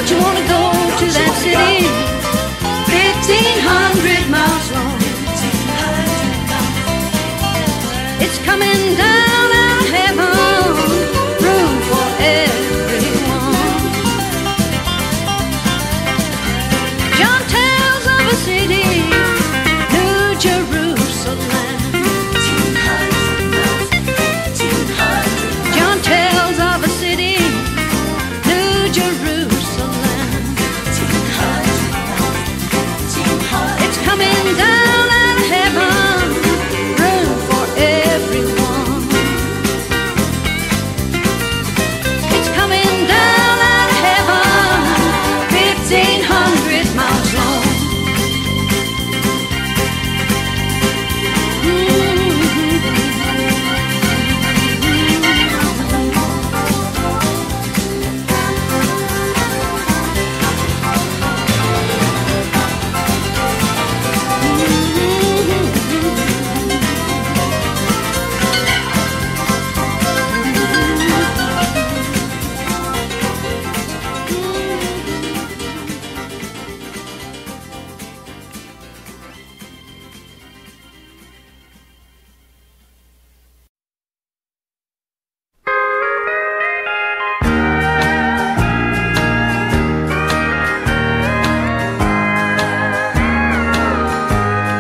you wanna go to that city? 1,500 miles long. It's coming down out of heaven, room for everyone. John tells of a city, New Jerusalem. John tells of a city, New Jerusalem. It's coming down out of heaven, room for everyone. It's coming down out of heaven, 1,500 miles long.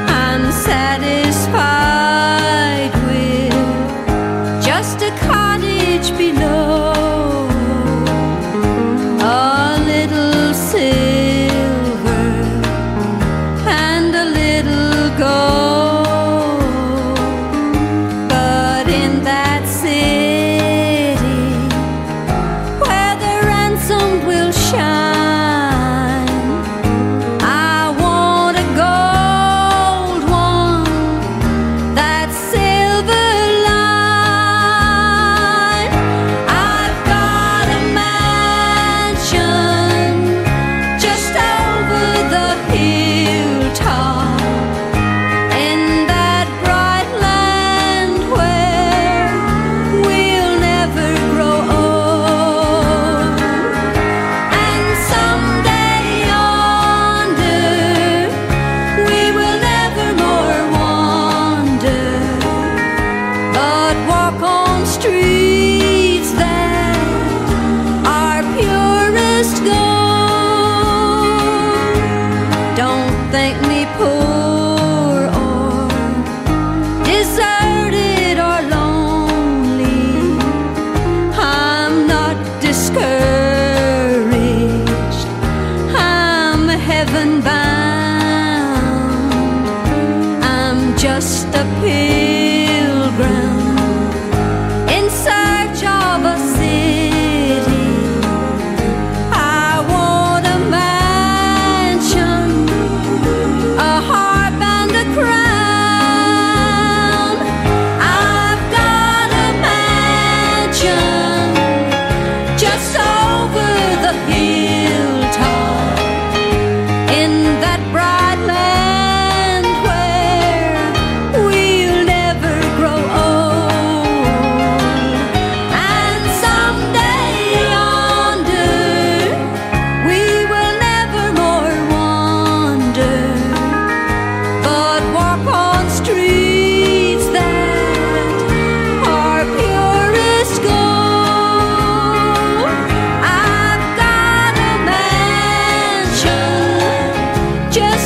I'm satisfied with just a cottage below, a little silver and a little gold. But in that city where the ransomed will shine, I want a gold one, that silver line. I've got a mansion just over the hilltop, in that bright land where we'll never grow old. And someday yonder we will never more wander, but walk on streets that are purest gold. Don't think me poor or deserted or lonely. I'm not discouraged, I'm heaven bound. I'm just a pilgrim in search of a city. I want a mansion, a harp and a crown. I've got a mansion just over the hilltop, in that bright land where we'll never grow old. And someday yonder we will never more wander, but walk on streets that are purest gold. I've got a mansion just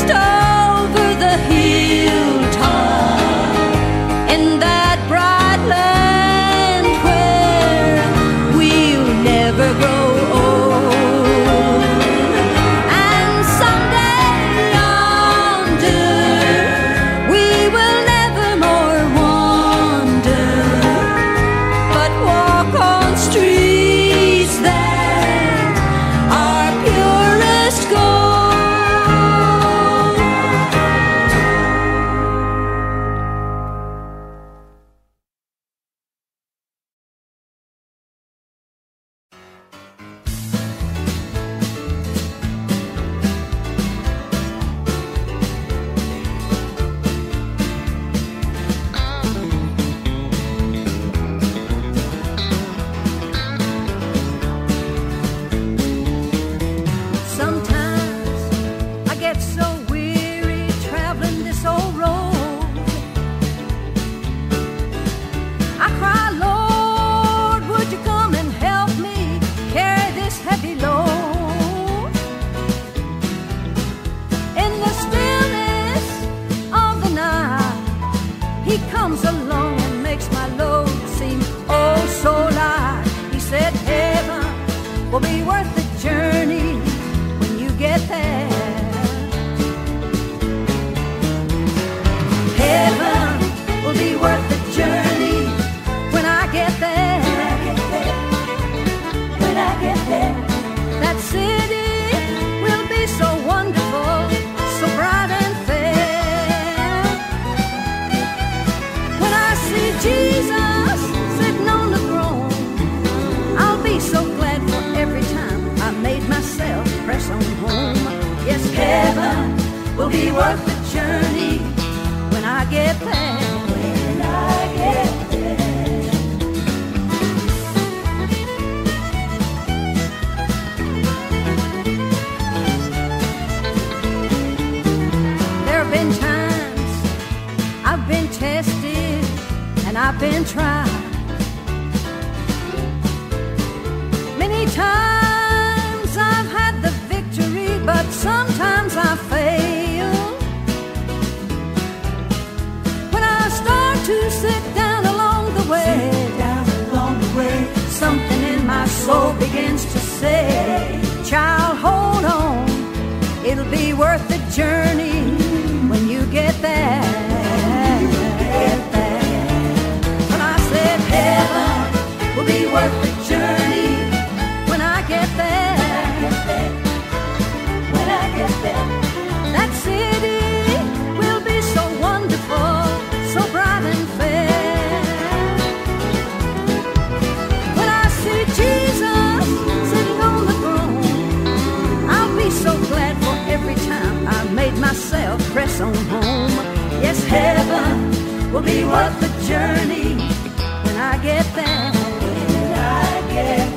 Yes, heaven will be worth the journey when I get there. When I get there. There have been times I've been tested and I've been tried. Many times I've had the victory, but sometimes I fail. When I start to sit down along the way, something in my soul begins to say, child, hold on, it'll be worth the journey when you get there. When I said heaven will be worth the journey when I get there. When I get there, that city will be so wonderful, so bright and fair. When I see Jesus sitting on the throne, I'll be so glad for every time I made myself press on home. Yes, heaven will be worth the journey when I get there. When I get there.